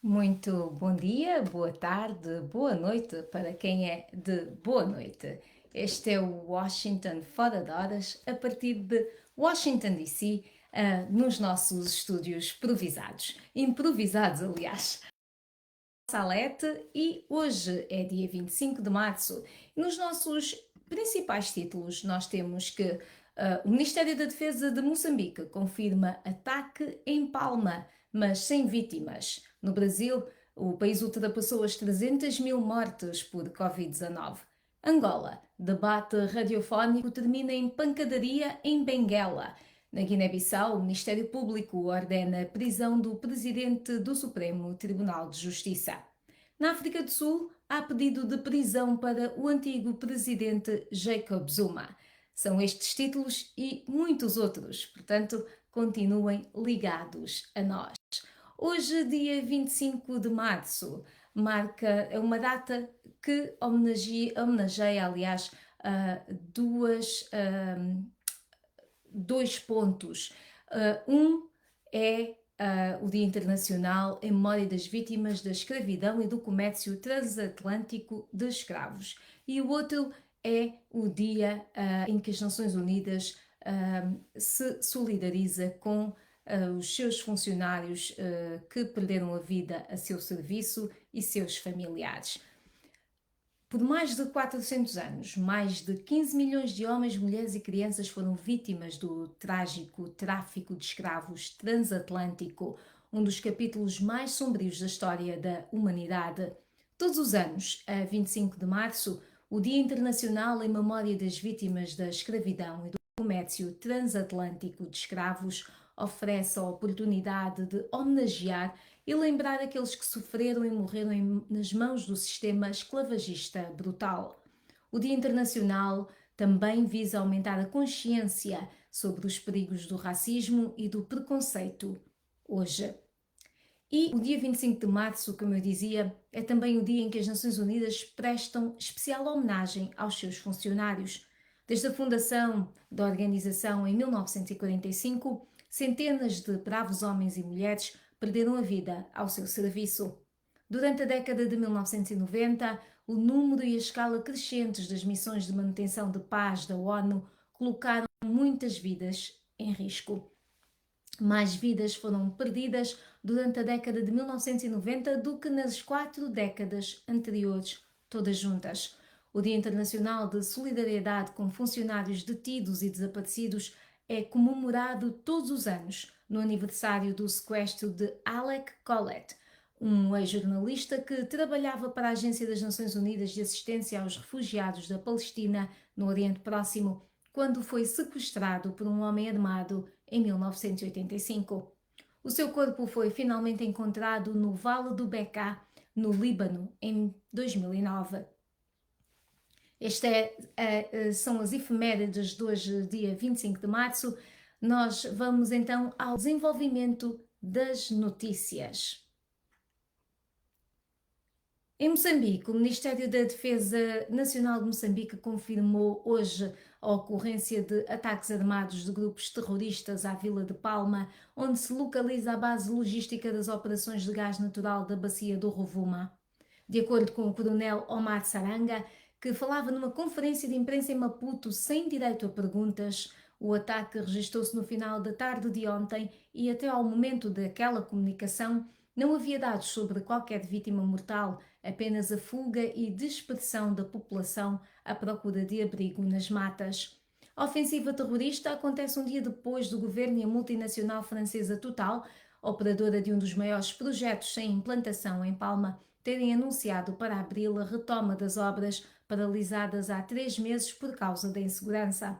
Muito bom dia, boa tarde, boa noite para quem é de boa noite. Este é o Washington Fora de Horas, a partir de Washington DC, nos nossos estúdios improvisados, aliás. Salete e hoje é dia 25 de março. E nos nossos principais títulos nós temos que o Ministério da Defesa de Moçambique confirma ataque em Palma, mas sem vítimas. No Brasil, o país ultrapassou as 300 mil mortes por Covid-19. Angola, debate radiofónico termina em pancadaria em Benguela. Na Guiné-Bissau, o Ministério Público ordena a prisão do presidente do Supremo Tribunal de Justiça. Na África do Sul, há pedido de prisão para o antigo presidente Jacob Zuma. São estes títulos e muitos outros, portanto, continuem ligados a nós. Hoje, dia 25 de março, é uma data que homenageia aliás, dois pontos. Um é o Dia Internacional em memória das vítimas da escravidão e do comércio transatlântico de escravos. E o outro é o dia em que as Nações Unidas se solidariza com os seus funcionários que perderam a vida a seu serviço e seus familiares. Por mais de 400 anos, mais de 15 milhões de homens, mulheres e crianças foram vítimas do trágico tráfico de escravos transatlântico, um dos capítulos mais sombrios da história da humanidade. Todos os anos, a 25 de março, o Dia Internacional em Memória das Vítimas da Escravidão e do Comércio Transatlântico de Escravos oferece a oportunidade de homenagear e lembrar aqueles que sofreram e morreram nas mãos do sistema esclavagista brutal. O Dia Internacional também visa aumentar a consciência sobre os perigos do racismo e do preconceito hoje. E o dia 25 de março, como eu dizia, é também o dia em que as Nações Unidas prestam especial homenagem aos seus funcionários. Desde a fundação da organização em 1945, centenas de bravos homens e mulheres perderam a vida ao seu serviço. Durante a década de 1990, o número e a escala crescentes das missões de manutenção de paz da ONU colocaram muitas vidas em risco. Mais vidas foram perdidas durante a década de 1990 do que nas 4 décadas anteriores, todas juntas. O Dia Internacional de Solidariedade com Funcionários Detidos e Desaparecidos é comemorado todos os anos, no aniversário do sequestro de Alec Collett, um ex-jornalista que trabalhava para a Agência das Nações Unidas de Assistência aos Refugiados da Palestina, no Oriente Próximo, quando foi sequestrado por um homem armado em 1985. O seu corpo foi finalmente encontrado no Vale do Bekaa, no Líbano, em 2009. São as efemérides de hoje, dia 25 de março. Nós vamos então ao desenvolvimento das notícias. Em Moçambique, o Ministério da Defesa Nacional de Moçambique confirmou hoje a ocorrência de ataques armados de grupos terroristas à Vila de Palma, onde se localiza a base logística das operações de gás natural da bacia do Rovuma. De acordo com o coronel Omar Saranga, que falava numa conferência de imprensa em Maputo sem direito a perguntas, o ataque registrou-se no final da tarde de ontem e até ao momento daquela comunicação não havia dados sobre qualquer vítima mortal, apenas a fuga e dispersão da população à procura de abrigo nas matas. A ofensiva terrorista acontece um dia depois do governo e a multinacional francesa Total, operadora de um dos maiores projetos sem implantação em Palma, terem anunciado para abril a retoma das obras paralisadas há 3 meses por causa da insegurança.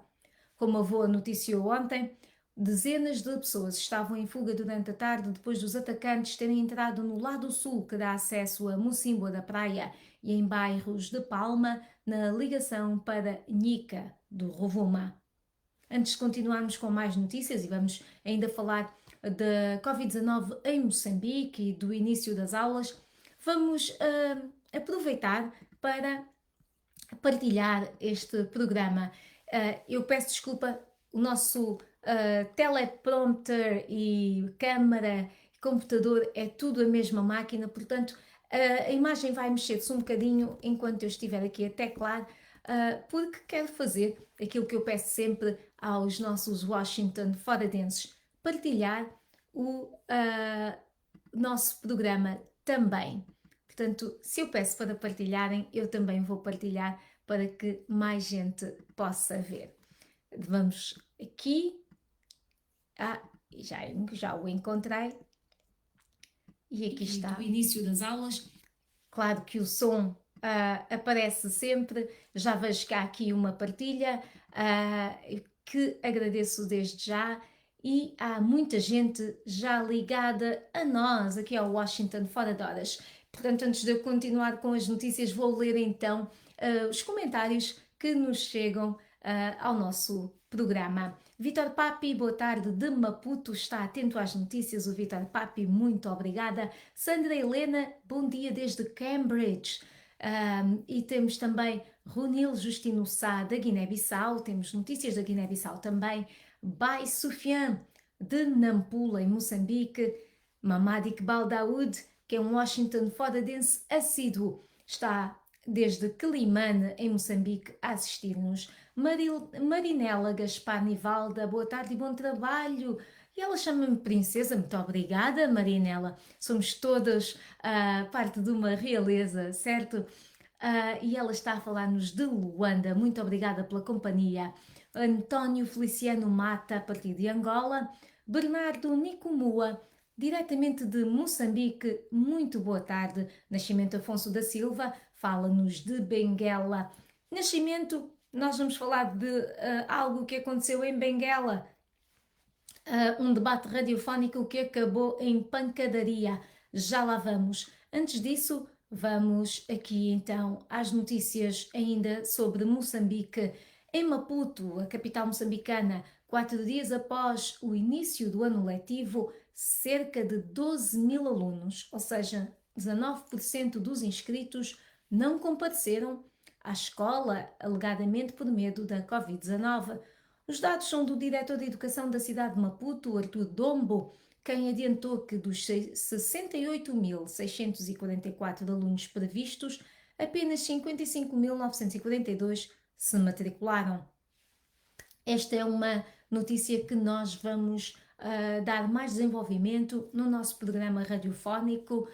Como a VOA noticiou ontem, dezenas de pessoas estavam em fuga durante a tarde depois dos atacantes terem entrado no lado sul que dá acesso a Mocimboa da Praia e em bairros de Palma, na ligação para Nica, do Rovuma. Antes de continuarmos com mais notícias, e vamos ainda falar da Covid-19 em Moçambique e do início das aulas, vamos aproveitar para partilhar este programa. Eu peço desculpa, o nosso teleprompter e câmara computador é tudo a mesma máquina, portanto, a imagem vai mexer-se um bocadinho enquanto eu estiver aqui a teclar, porque quero fazer aquilo que eu peço sempre aos nossos Washington foradenses, partilhar o nosso programa também. Portanto, se eu peço para partilharem, eu também vou partilhar para que mais gente possa ver. Vamos aqui. Já o encontrei. E aqui está. O início das aulas. Claro que o som aparece sempre. Já vejo que há aqui uma partilha que agradeço desde já. E há muita gente já ligada a nós, aqui ao Washington Fora de Horas. Portanto, antes de eu continuar com as notícias, vou ler então os comentários que nos chegam ao nosso programa. Vitor Papi, boa tarde, de Maputo, está atento às notícias. O Vitor Papi, muito obrigada. Sandra Helena, bom dia desde Cambridge. E temos também Runil Justino Sá, da Guiné-Bissau. Temos notícias da Guiné-Bissau também. Bai Sufian, de Nampula, em Moçambique. Mamadi Iqbal Daoud, que é um Washington foradense assíduo, está desde Quelimane, em Moçambique, a assistir-nos. Marinela Gaspar Nivalda, boa tarde e bom trabalho. E ela chama-me princesa, muito obrigada, Marinela. Somos todas parte de uma realeza, certo? E ela está a falar-nos de Luanda, muito obrigada pela companhia. António Feliciano Mata, a partir de Angola. Bernardo Nicomua, diretamente de Moçambique, muito boa tarde. Nascimento Afonso da Silva, fala-nos de Benguela. Nascimento, nós vamos falar de algo que aconteceu em Benguela. Um debate radiofónico que acabou em pancadaria. Já lá vamos. Antes disso, vamos aqui então às notícias ainda sobre Moçambique. Em Maputo, a capital moçambicana, 4 dias após o início do ano letivo, cerca de 12 mil alunos, ou seja, 19% dos inscritos, não compareceram à escola, alegadamente por medo da Covid-19. Os dados são do diretor de Educação da cidade de Maputo, Artur Dombo, quem adiantou que dos 68.644 alunos previstos, apenas 55.942 se matricularam. Esta é uma notícia que nós vamos dar mais desenvolvimento no nosso programa radiofónico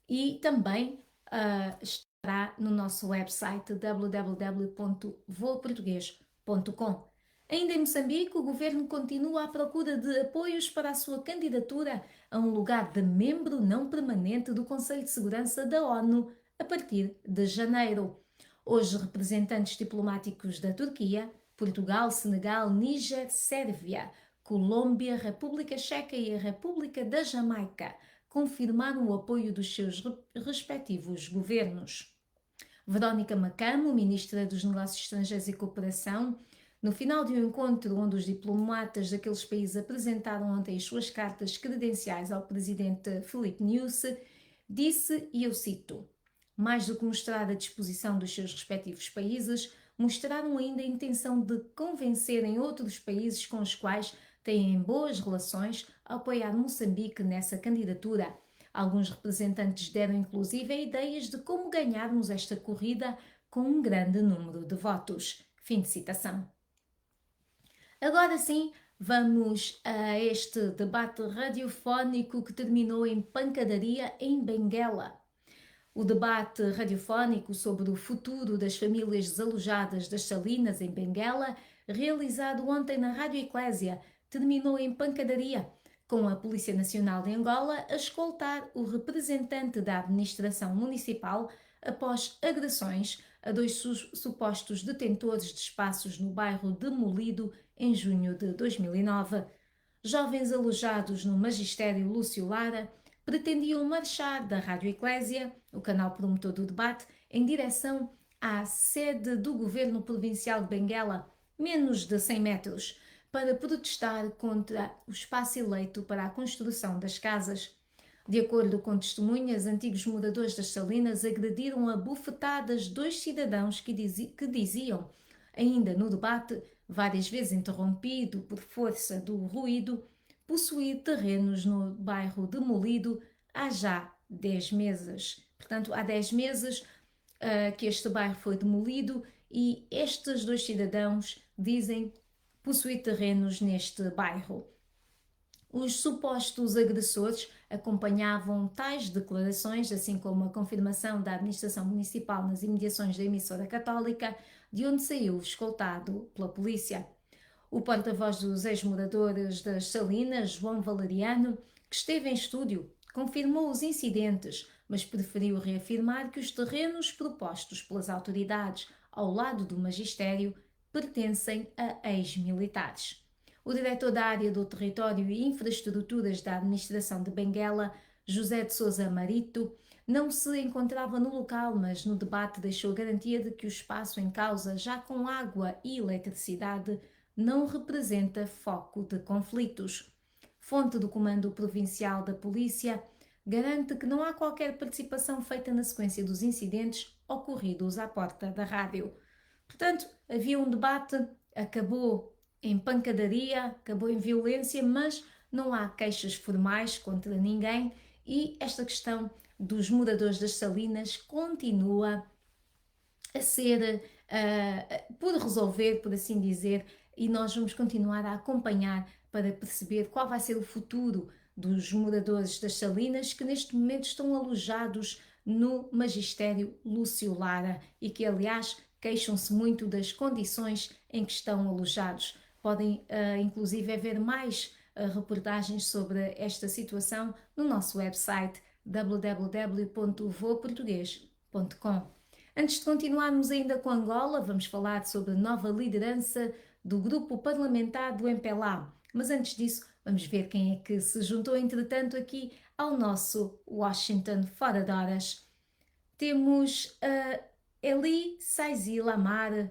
e também estará no nosso website www.voaportugues.com. Ainda em Moçambique, o governo continua à procura de apoios para a sua candidatura a um lugar de membro não permanente do Conselho de Segurança da ONU a partir de janeiro. Hoje, representantes diplomáticos da Turquia, Portugal, Senegal, Níger, Sérvia, Colômbia, República Checa e a República da Jamaica confirmaram o apoio dos seus respectivos governos. Verónica Macamo, ministra dos Negócios Estrangeiros e Cooperação, no final de um encontro onde os diplomatas daqueles países apresentaram ontem as suas cartas credenciais ao presidente Filipe Nyusi, disse, e eu cito, mais do que mostrar a disposição dos seus respectivos países, mostraram ainda a intenção de convencerem outros países com os quais têm boas relações a apoiar Moçambique nessa candidatura. Alguns representantes deram inclusive ideias de como ganharmos esta corrida com um grande número de votos. Fim de citação. Agora sim, vamos a este debate radiofónico que terminou em pancadaria em Benguela. O debate radiofónico sobre o futuro das famílias desalojadas das Salinas em Benguela, realizado ontem na Rádio Eclésia, terminou em pancadaria, com a Polícia Nacional de Angola a escoltar o representante da administração municipal após agressões a 2 supostos detentores de espaços no bairro de Molido em junho de 2009. Jovens alojados no Magistério Lúcio Lara pretendiam marchar da Rádio Eclésia, o canal promotor do debate, em direção à sede do governo provincial de Benguela, menos de 100 metros, para protestar contra o espaço eleito para a construção das casas. De acordo com testemunhas, antigos moradores das Salinas agrediram a bufetadas 2 cidadãos que diziam, ainda no debate, várias vezes interrompido por força do ruído, possuir terrenos no bairro demolido há já 10 meses. Portanto, há 10 meses que este bairro foi demolido e estes dois cidadãos dizem possuir terrenos neste bairro. Os supostos agressores acompanhavam tais declarações, assim como a confirmação da administração municipal nas imediações da emissora católica, de onde saiu escoltado pela polícia. O porta-voz dos ex-moradores das Salinas, João Valeriano, que esteve em estúdio, confirmou os incidentes, mas preferiu reafirmar que os terrenos propostos pelas autoridades ao lado do magistério pertencem a ex-militares. O diretor da área do Território e Infraestruturas da Administração de Benguela, José de Sousa Marito, não se encontrava no local, mas no debate deixou garantia de que o espaço em causa, já com água e eletricidade, não representa foco de conflitos. Fonte do Comando Provincial da Polícia garante que não há qualquer participação feita na sequência dos incidentes ocorridos à porta da rádio. Portanto, havia um debate, acabou em pancadaria, acabou em violência, mas não há queixas formais contra ninguém e esta questão dos moradores das Salinas continua a ser por resolver, por assim dizer, e nós vamos continuar a acompanhar para perceber qual vai ser o futuro dos moradores das Salinas que neste momento estão alojados no Magistério Lúcio Lara e que, aliás, queixam-se muito das condições em que estão alojados. Podem, inclusive, ver mais reportagens sobre esta situação no nosso website www.voaportugues.com. Antes de continuarmos ainda com Angola, vamos falar sobre a nova liderança do grupo parlamentar do MPLA. Mas antes disso, vamos ver quem é que se juntou, entretanto, aqui ao nosso Washington Fora de Horas. Temos Eli Saizi Lamar,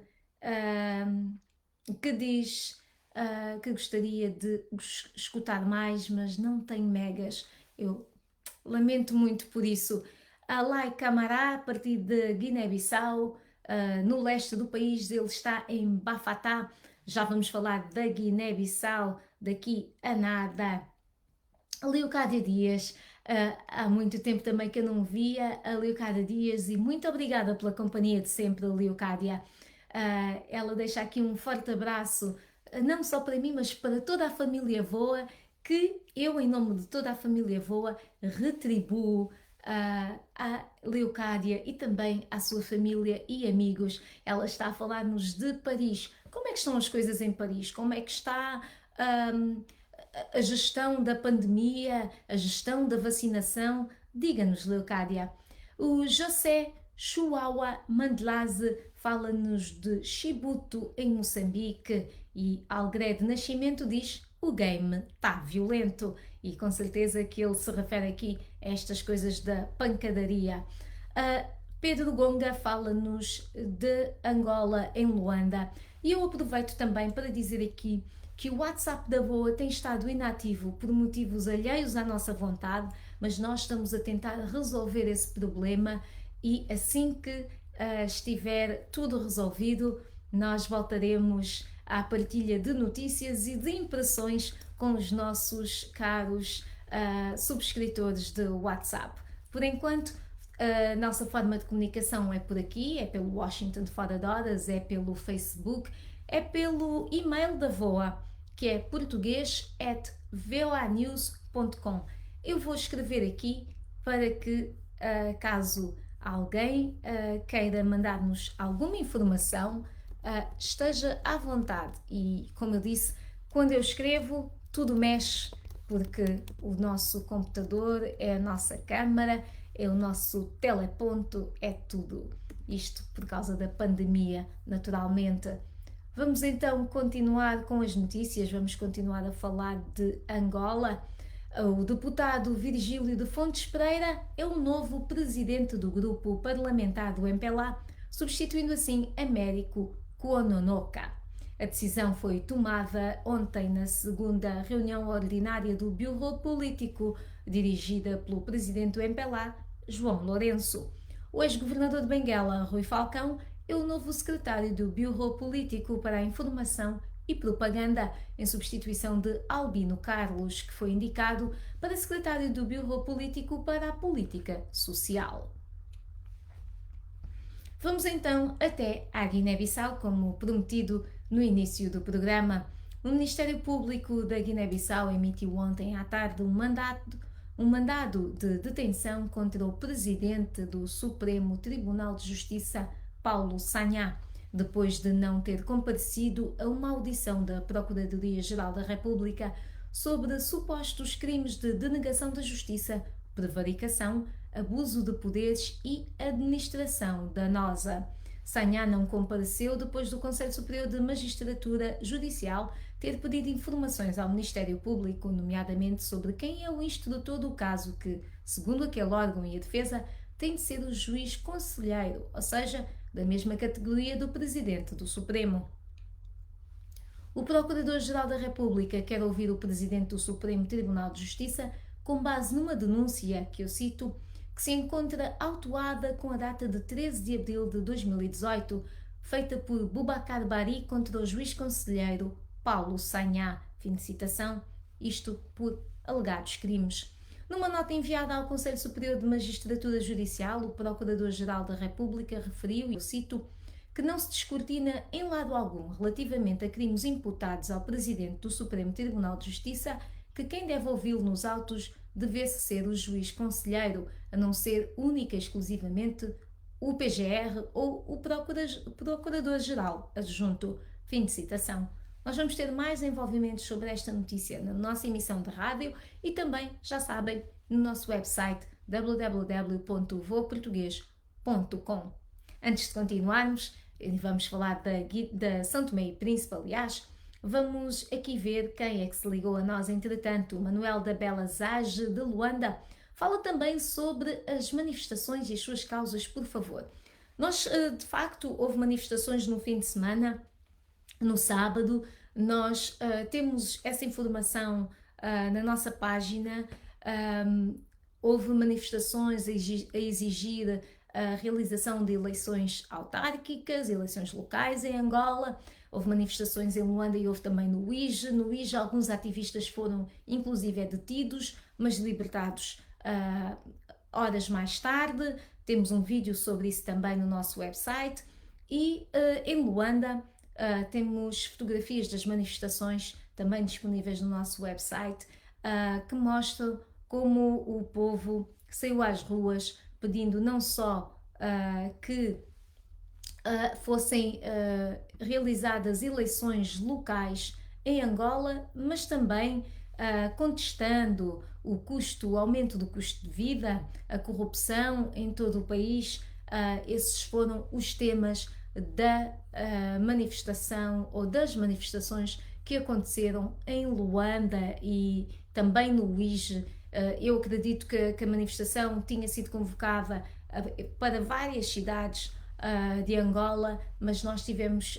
que diz que gostaria de escutar mais, mas não tem megas. Eu lamento muito por isso. Alai Camará, a partir de Guiné-Bissau, no leste do país, ele está em Bafatá. Já vamos falar da Guiné-Bissau daqui a nada. Leocádia Dias, há muito tempo também que eu não via a Leocádia Dias e muito obrigada pela companhia de sempre, Leocádia. Ela deixa aqui um forte abraço, não só para mim, mas para toda a família Voa, que eu, em nome de toda a família Voa, retribuo à Leocádia e também à sua família e amigos. Ela está a falar-nos de Paris. Como é que estão as coisas em Paris? Como é que está a gestão da pandemia, a gestão da vacinação? Diga-nos, Leocádia. O José Chuawa Mandelaze fala-nos de Chibuto, em Moçambique, e Algredo Nascimento diz: o game está violento, e com certeza que ele se refere aqui a estas coisas da pancadaria. Pedro Gonga fala-nos de Angola, em Luanda, e eu aproveito também para dizer aqui que o WhatsApp da Voa tem estado inativo por motivos alheios à nossa vontade, mas nós estamos a tentar resolver esse problema e assim que estiver tudo resolvido, nós voltaremos à partilha de notícias e de impressões com os nossos caros subscritores de WhatsApp. Por enquanto, a nossa forma de comunicação é por aqui, é pelo Washington Fora de Horas, é pelo Facebook, é pelo e-mail da VOA, que é português@voanews.com. Eu vou escrever aqui para que, caso alguém queira mandar-nos alguma informação, esteja à vontade. E, como eu disse, quando eu escrevo, tudo mexe, porque o nosso computador é a nossa câmara, é o nosso teleponto, é tudo. Isto por causa da pandemia, naturalmente. Vamos então continuar com as notícias, vamos continuar a falar de Angola. O deputado Virgílio de Fontes Pereira é o novo presidente do grupo parlamentar do MPLA, substituindo assim Américo Kuononoka. A decisão foi tomada ontem na segunda reunião ordinária do Bureau Político, dirigida pelo presidente do MPLA, João Lourenço. O ex-governador de Benguela, Rui Falcão, é o novo secretário do Bureau Político para a Informação e Propaganda, em substituição de Albino Carlos, que foi indicado para secretário do Bureau Político para a Política Social. Vamos então até à Guiné-Bissau, como prometido no início do programa. O Ministério Público da Guiné-Bissau emitiu ontem à tarde um mandado de detenção contra o presidente do Supremo Tribunal de Justiça, Paulo Sagná, depois de não ter comparecido a uma audição da Procuradoria-Geral da República sobre supostos crimes de denegação da justiça, prevaricação, abuso de poderes e administração danosa. Sagná não compareceu depois do Conselho Superior de Magistratura Judicial ter pedido informações ao Ministério Público, nomeadamente sobre quem é o instrutor do caso que, segundo aquele órgão e a defesa, tem de ser o juiz conselheiro, ou seja, da mesma categoria do presidente do Supremo. O Procurador-Geral da República quer ouvir o presidente do Supremo Tribunal de Justiça com base numa denúncia, que eu cito, que se encontra autuada com a data de 13 de abril de 2018, feita por Boubacar Bari contra o juiz conselheiro Paulo Sagná, fim de citação, isto por alegados crimes. Numa nota enviada ao Conselho Superior de Magistratura Judicial, o Procurador-Geral da República referiu, e eu cito, que não se descortina em lado algum relativamente a crimes imputados ao Presidente do Supremo Tribunal de Justiça que quem deve ouvi-lo nos autos devesse ser o juiz conselheiro, a não ser única e exclusivamente o PGR ou o Procurador-Geral Adjunto. Fim de citação. Nós vamos ter mais envolvimentos sobre esta notícia na nossa emissão de rádio e também, já sabem, no nosso website www.voaportugues.com. Antes de continuarmos, e vamos falar da São Tomé e Príncipe, aliás, vamos aqui ver quem é que se ligou a nós. Entretanto, o Manuel da Bela Zage, de Luanda, fala também sobre as manifestações e as suas causas, por favor. Nós, de facto, houve manifestações no fim de semana, no sábado. Nós temos essa informação na nossa página. Houve manifestações a exigir a realização de eleições autárquicas, eleições locais em Angola. Houve manifestações em Luanda e houve também no Uíge. No Uíge, alguns ativistas foram inclusive detidos, mas libertados horas mais tarde. Temos um vídeo sobre isso também no nosso website. E em Luanda temos fotografias das manifestações também disponíveis no nosso website, que mostram como o povo saiu às ruas pedindo não só que fossem realizadas eleições locais em Angola, mas também contestando o aumento do custo de vida, a corrupção em todo o país. Esses foram os temas da manifestação ou das manifestações que aconteceram em Luanda e também no Uíge. Eu acredito que a manifestação tinha sido convocada para várias cidades de Angola, mas nós tivemos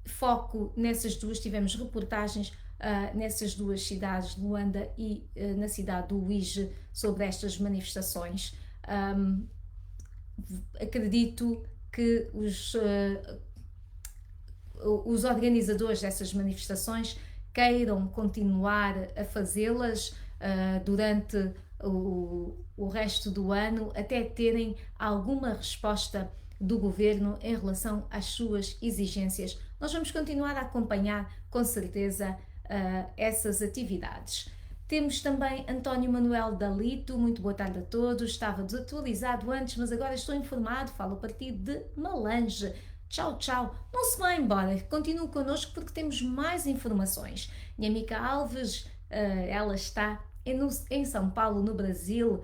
foco nessas duas, tivemos reportagens nessas duas cidades, Luanda e na cidade do Uíge, sobre estas manifestações. Acredito que os organizadores dessas manifestações queiram continuar a fazê-las durante o resto do ano, até terem alguma resposta do governo em relação às suas exigências. Nós vamos continuar a acompanhar, com certeza, essas atividades. Temos também António Manuel Dalito. Muito boa tarde a todos. Estava desatualizado antes, mas agora estou informado. Falo a partir de Malange. Tchau, tchau. Não se vá embora. Continue connosco porque temos mais informações. Nhamica Alves, ela está em São Paulo, no Brasil.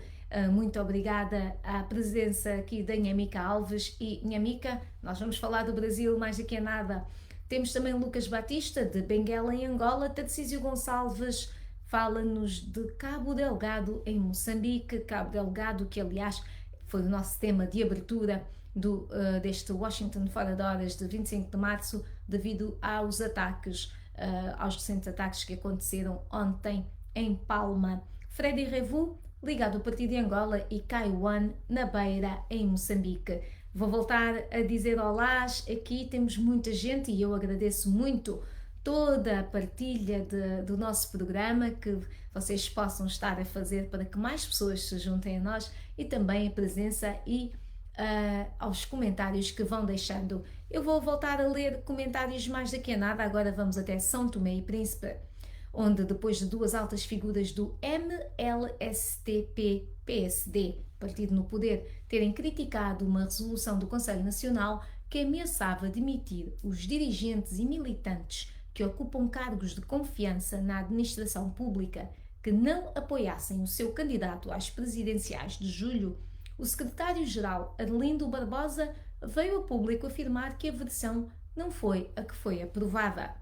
Muito obrigada à presença aqui da Nhamica Alves. E Nhamica, nós vamos falar do Brasil mais daqui a nada. Temos também Lucas Batista, de Benguela, em Angola. Tarcísio Gonçalves fala-nos de Cabo Delgado, em Moçambique. Cabo Delgado, que aliás foi o nosso tema de abertura deste Washington Fora de Horas de 25 de março, devido aos ataques, aos recentes ataques que aconteceram ontem em Palma. Freddy Revu, ligado ao partido de Angola, e Kaiwan, na Beira, em Moçambique. Vou voltar a dizer olás, aqui temos muita gente e eu agradeço muito toda a partilha do nosso programa que vocês possam estar a fazer para que mais pessoas se juntem a nós e também a presença e aos comentários que vão deixando. Eu vou voltar a ler comentários mais daqui a nada, agora vamos até São Tomé e Príncipe, onde depois de duas altas figuras do MLSTP-PSD, partido no poder, terem criticado uma resolução do Conselho Nacional que ameaçava demitir os dirigentes e militantes que ocupam cargos de confiança na administração pública que não apoiassem o seu candidato às presidenciais de julho, o secretário-geral Arlindo Barbosa veio a público afirmar que a versão não foi a que foi aprovada.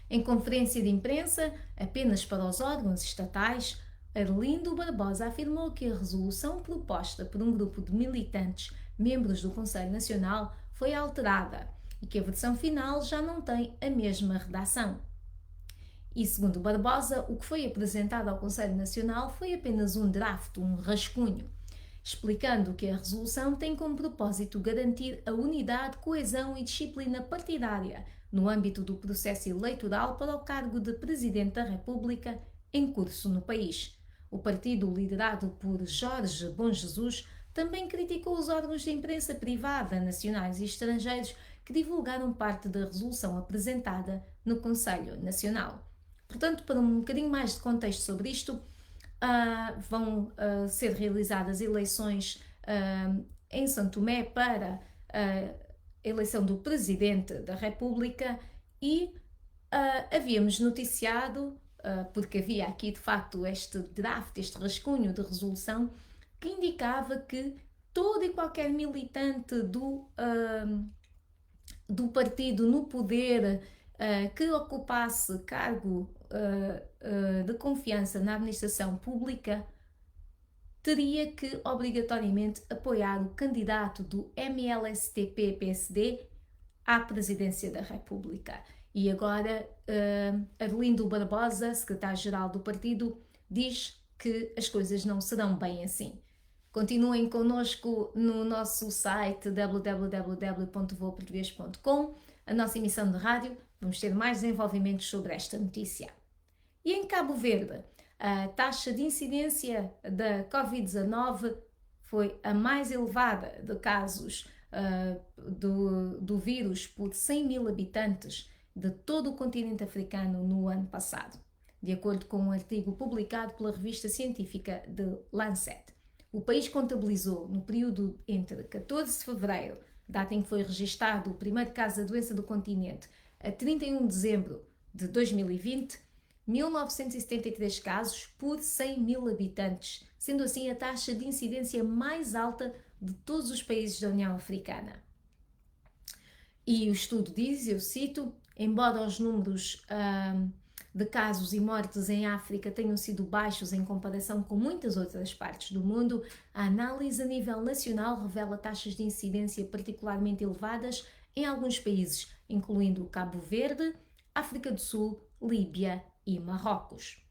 Em conferência de imprensa, apenas para os órgãos estatais, Arlindo Barbosa afirmou que a resolução proposta por um grupo de militantes, membros do Conselho Nacional, foi alterada e que a versão final já não tem a mesma redação. E, segundo Barbosa, o que foi apresentado ao Conselho Nacional foi apenas um draft, um rascunho, explicando que a resolução tem como propósito garantir a unidade, coesão e disciplina partidária no âmbito do processo eleitoral para o cargo de Presidente da República em curso no país. O partido, liderado por Jorge Bom Jesus, também criticou os órgãos de imprensa privada, nacionais e estrangeiros, que divulgaram parte da resolução apresentada no Conselho Nacional. Portanto, para um bocadinho mais de contexto sobre isto, vão ser realizadas eleições em São Tomé para a eleição do Presidente da República e havíamos noticiado, porque havia aqui de facto este draft, este rascunho de resolução, que indicava que todo e qualquer militante do partido no poder que ocupasse cargo de confiança na administração pública teria que obrigatoriamente apoiar o candidato do MLSTP-PSD à presidência da República. E agora Arlindo Barbosa, secretário-geral do partido, diz que as coisas não serão bem assim. Continuem connosco no nosso site www.voaportugues.com, a nossa emissão de rádio. Vamos ter mais desenvolvimentos sobre esta notícia. E em Cabo Verde, a taxa de incidência da Covid-19 foi a mais elevada de casos do vírus por 100 mil habitantes de todo o continente africano no ano passado, de acordo com um artigo publicado pela revista científica The Lancet. O país contabilizou, no período entre 14 de fevereiro, data em que foi registado o primeiro caso da doença do continente, a 31 de dezembro de 2020, 1973 casos por 100 mil habitantes, sendo assim a taxa de incidência mais alta de todos os países da União Africana. E o estudo diz, eu cito, embora os números de casos e mortes em África tenham sido baixos em comparação com muitas outras partes do mundo, a análise a nível nacional revela taxas de incidência particularmente elevadas em alguns países, incluindo Cabo Verde, África do Sul, Líbia e Marrocos.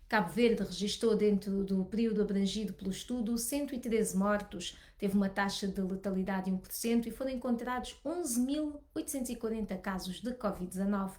Cabo Verde registrou, dentro do período abrangido pelo estudo, 113 mortos, teve uma taxa de letalidade de 1% e foram encontrados 11.840 casos de Covid-19.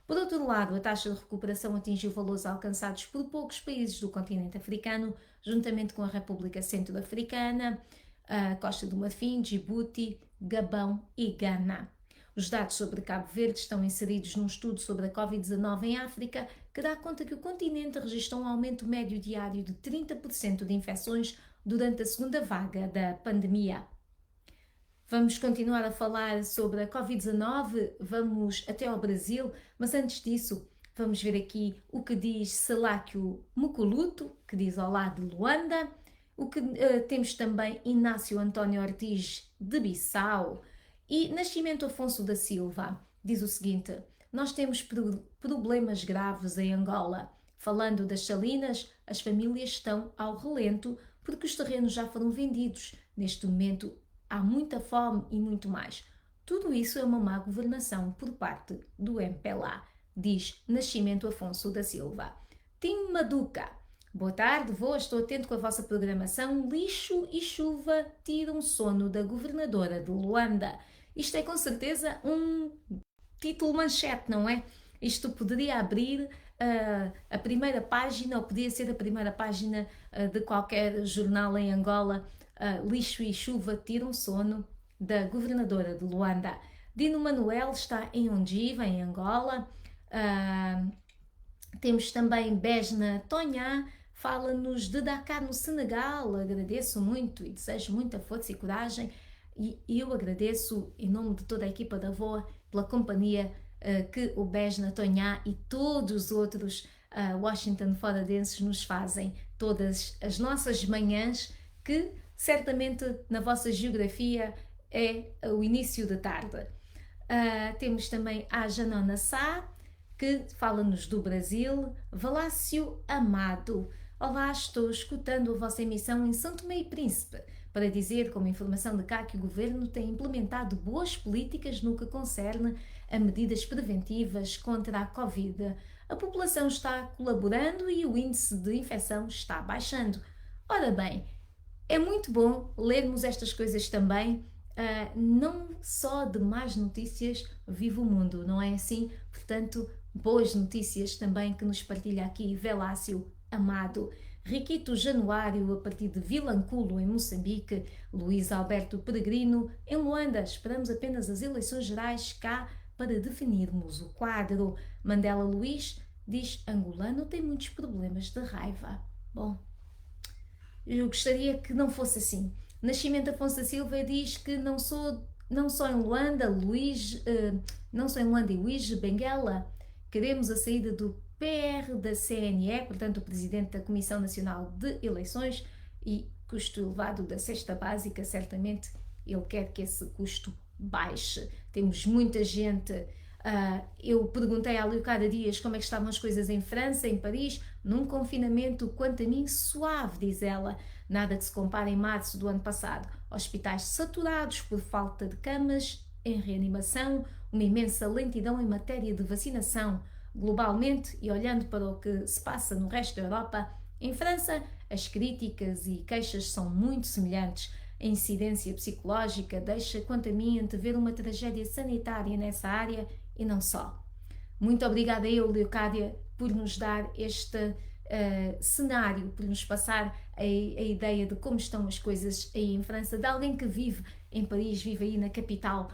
Por outro lado, a taxa de recuperação atingiu valores alcançados por poucos países do continente africano, juntamente com a República Centro-Africana, a Costa do Marfim, Djibouti, Gabão e Ghana. Os dados sobre Cabo Verde estão inseridos num estudo sobre a Covid-19 em África, que dá conta que o continente registrou um aumento médio diário de 30% de infecções durante a segunda vaga da pandemia. Vamos continuar a falar sobre a Covid-19, vamos até ao Brasil, mas antes disso vamos ver aqui o que diz Seláquio Mukulutu, que diz olá de Luanda, temos também Inácio António Ortiz de Bissau e Nascimento Afonso da Silva, diz o seguinte: nós temos problemas graves em Angola. Falando das salinas, as famílias estão ao relento porque os terrenos já foram vendidos. Neste momento há muita fome e muito mais. Tudo isso é uma má governação por parte do MPLA, diz Nascimento Afonso da Silva. Tim Maduca, Boa tarde, vou, estou atento com a vossa programação. Lixo e chuva tiram sono da governadora de Luanda. Isto é com certeza um título manchete, não é? Isto poderia abrir a primeira página, ou podia ser a primeira página de qualquer jornal em Angola. Lixo e chuva tiram sono da governadora de Luanda. Dino Manuel está em Ondiva, em Angola. Temos também Besna Tonhá, fala-nos de Dakar, no Senegal. Agradeço muito e desejo muita força e coragem. E eu agradeço, em nome de toda a equipa da VOA, pela companhia que o Besna Tonhá e todos os outros Washington foradenses nos fazem todas as nossas manhãs, que certamente na vossa geografia é o início da tarde. Temos também a Janona Sá, que fala-nos do Brasil. Valácio Amado: olá, estou escutando a vossa emissão em São Tomé e Príncipe para dizer, como informação de cá, que o Governo tem implementado boas políticas no que concerne a medidas preventivas contra a Covid. A população está colaborando e o índice de infecção está baixando. Ora bem, é muito bom lermos estas coisas também. Não só de más notícias vive o mundo, não é assim? Portanto, boas notícias também que nos partilha aqui Velácio Amado. Riquito Januário, a partir de Vilanculo, em Moçambique. Luís Alberto Peregrino, em Luanda. Esperamos apenas as eleições gerais cá para definirmos o quadro. Mandela Luís diz: angolano tem muitos problemas de raiva. Bom, eu gostaria que não fosse assim. Nascimento Afonso da Silva diz que não só em Luanda, não só em Luanda e Luís Benguela, queremos a saída do PR da CNE, portanto o Presidente da Comissão Nacional de Eleições, e custo elevado da cesta básica, certamente ele quer que esse custo baixe. Temos muita gente. Eu perguntei à Leocádia Dias como é que estavam as coisas em França, em Paris, num confinamento, quanto a mim, suave, diz ela. Nada que se compare em março do ano passado. Hospitais saturados por falta de camas em reanimação, uma imensa lentidão em matéria de vacinação. Globalmente, e olhando para o que se passa no resto da Europa, em França, as críticas e queixas são muito semelhantes. A incidência psicológica deixa, quanto a mim, antever uma tragédia sanitária nessa área e não só. Muito obrigada a eu, Leocádia, por nos dar este cenário, por nos passar a ideia de como estão as coisas aí em França, de alguém que vive em Paris, vive aí na capital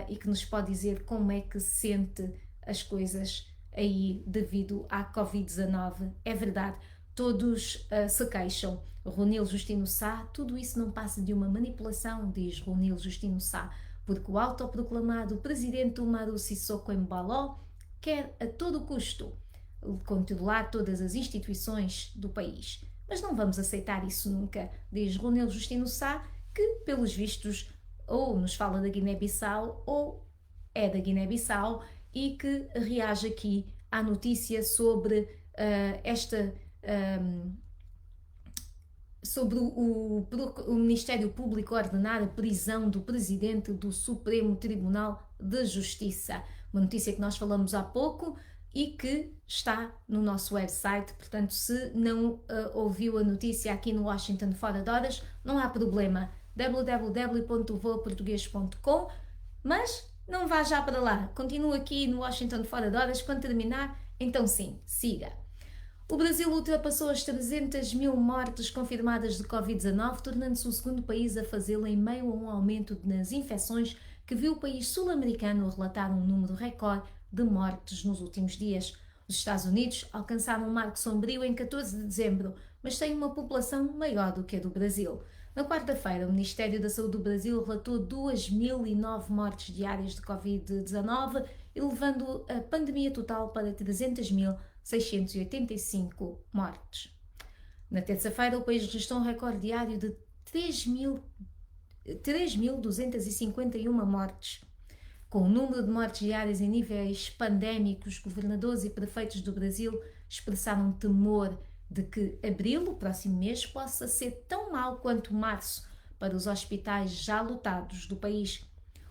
e que nos pode dizer como é que se sente as coisas aí devido à Covid-19. É verdade, todos se queixam. Ronil Justino Sá: tudo isso não passa de uma manipulação, diz Ronil Justino Sá, porque o autoproclamado presidente Umaru Sissoko Embaló quer a todo custo controlar todas as instituições do país. Mas não vamos aceitar isso nunca, diz Ronil Justino Sá, que pelos vistos ou nos fala da Guiné-Bissau ou é da Guiné-Bissau, e que reage aqui à notícia sobre sobre o Ministério Público ordenar a prisão do presidente do Supremo Tribunal de Justiça. Uma notícia que nós falamos há pouco e que está no nosso website, portanto, se não ouviu a notícia aqui no Washington Fora de Horas, não há problema, www.voaportugues.com, mas não vá já para lá, continua aqui no Washington Fora de Horas. Quando terminar, então sim, siga. O Brasil ultrapassou as 300 mil mortes confirmadas de Covid-19, tornando-se o segundo país a fazê-lo em meio a um aumento nas infecções que viu o país sul-americano relatar um número recorde de mortes nos últimos dias. Os Estados Unidos alcançaram um marco sombrio em 14 de dezembro, mas têm uma população maior do que a do Brasil. Na quarta-feira, o Ministério da Saúde do Brasil relatou 2.009 mortes diárias de Covid-19, elevando a pandemia total para 300.685 mortes. Na terça-feira, o país registrou um recorde diário de 3.251 mortes. Com o número de mortes diárias em níveis pandémicos, governadores e prefeitos do Brasil expressaram temor de que abril, o próximo mês, possa ser tão mau quanto março para os hospitais já lotados do país.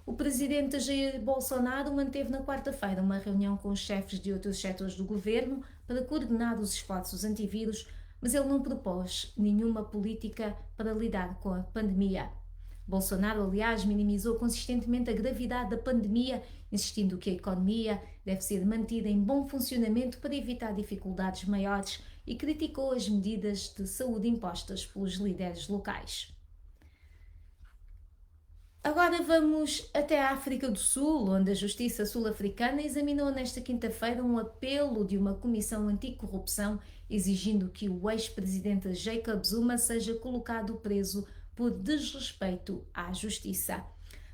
O presidente Jair Bolsonaro manteve na quarta-feira uma reunião com os chefes de outros setores do governo para coordenar os esforços antivírus mas ele não propôs nenhuma política para lidar com a pandemia. Bolsonaro, aliás, minimizou consistentemente a gravidade da pandemia, insistindo que a economia deve ser mantida em bom funcionamento para evitar dificuldades maiores e criticou as medidas de saúde impostas pelos líderes locais. Agora vamos até a África do Sul, onde a Justiça Sul-Africana examinou nesta quinta-feira um apelo de uma comissão anticorrupção exigindo que o ex-presidente Jacob Zuma seja colocado preso por desrespeito à justiça.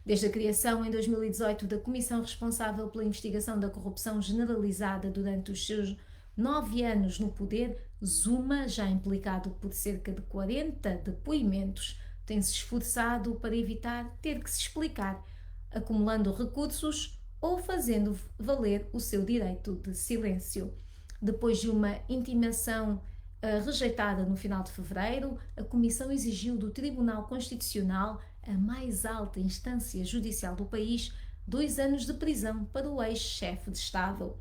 Desde a criação em 2018 da comissão responsável pela investigação da corrupção generalizada durante os seus 9 anos no poder, Zuma, já implicado por cerca de 40 depoimentos, tem-se esforçado para evitar ter que se explicar, acumulando recursos ou fazendo valer o seu direito de silêncio. Depois de uma intimação rejeitada no final de fevereiro, a Comissão exigiu do Tribunal Constitucional, a mais alta instância judicial do país, 2 anos de prisão para o ex-chefe de Estado.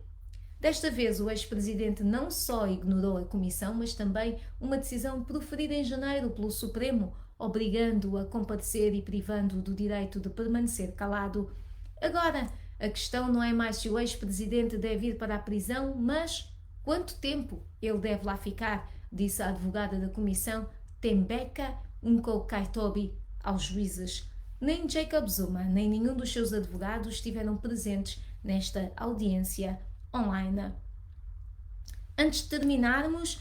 Desta vez, o ex-presidente não só ignorou a Comissão, mas também uma decisão proferida em janeiro pelo Supremo, obrigando-o a comparecer e privando-o do direito de permanecer calado. Agora, a questão não é mais se o ex-presidente deve ir para a prisão, mas quanto tempo ele deve lá ficar, disse a advogada da Comissão, Thembeka Nkokaitobi, aos juízes. Nem Jacob Zuma, nem nenhum dos seus advogados estiveram presentes nesta audiência online. Antes de terminarmos,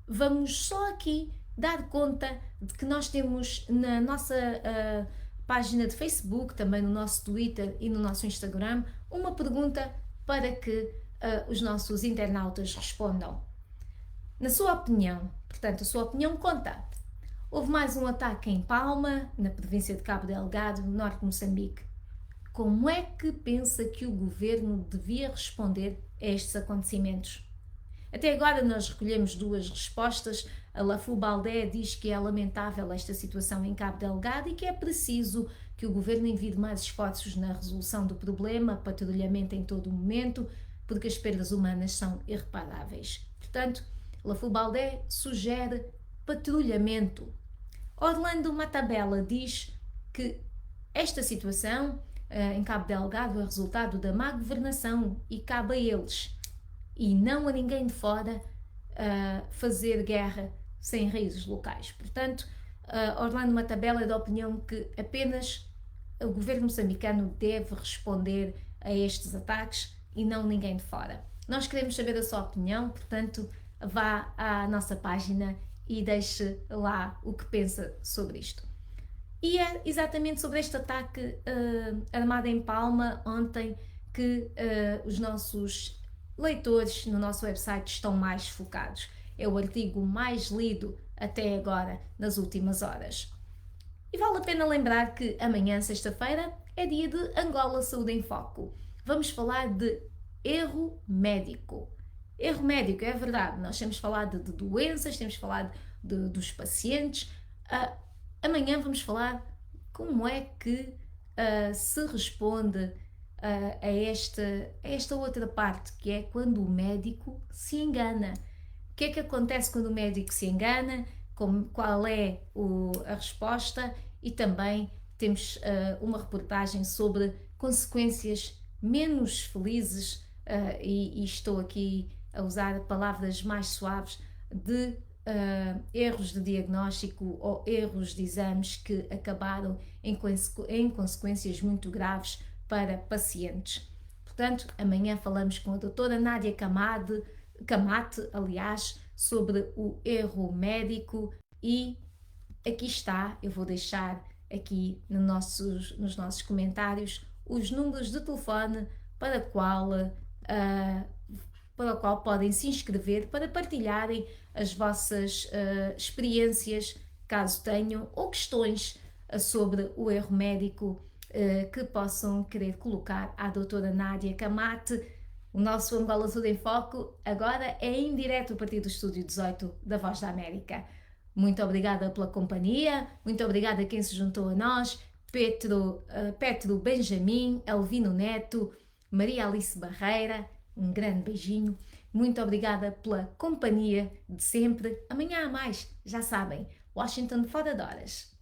vamos só aqui dar conta de que nós temos na nossa página de Facebook, também no nosso Twitter e no nosso Instagram, uma pergunta para que os nossos internautas respondam. Na sua opinião, portanto, a sua opinião conta. Houve mais um ataque em Palma, na província de Cabo Delgado, norte de Moçambique. Como é que pensa que o governo devia responder a estes acontecimentos? Até agora nós recolhemos 2 respostas. A Lafu Baldé diz que é lamentável esta situação em Cabo Delgado e que é preciso que o governo envie mais esforços na resolução do problema, patrulhamento em todo o momento, porque as perdas humanas são irreparáveis. Portanto, Lafu Baldé sugere patrulhamento. Orlando Matabella diz que esta situação em Cabo Delgado é resultado da má governação e cabe a eles, e não a ninguém de fora, fazer guerra sem raízes locais. Portanto, Orlando Matabella é da opinião que apenas o governo moçambicano deve responder a estes ataques e não ninguém de fora. Nós queremos saber a sua opinião, portanto, vá à nossa página e deixe lá o que pensa sobre isto. E é exatamente sobre este ataque armado em Palma ontem que os nossos leitores no nosso website estão mais focados. É o artigo mais lido até agora, nas últimas horas. E vale a pena lembrar que amanhã, sexta-feira, é dia de Angola Saúde em Foco. Vamos falar de erro médico. Erro médico, é verdade, nós temos falado de doenças, temos falado dos pacientes. Amanhã vamos falar como é que se responde a esta outra parte, que é quando o médico se engana. O que é que acontece quando o médico se engana? Qual é a resposta? E também temos uma reportagem sobre consequências menos felizes, e estou aqui a usar palavras mais suaves, de erros de diagnóstico ou erros de exames que acabaram em consequências muito graves para pacientes. Portanto, amanhã falamos com a doutora Nádia Camate, aliás, sobre o erro médico, e aqui está, eu vou deixar aqui nos nossos comentários os números de telefone para o qual podem se inscrever para partilharem as vossas experiências, caso tenham, ou questões sobre o erro médico que possam querer colocar à doutora Nádia Camate. O nosso Angola Saúde em Foco agora é em direto a partir do Estúdio 18 da Voz da América. Muito obrigada pela companhia, muito obrigada a quem se juntou a nós, Petro Benjamin, Elvino Neto, Maria Alice Barreira, um grande beijinho, Muito obrigada pela companhia de sempre. Amanhã há mais, já sabem. Washington fora de horas.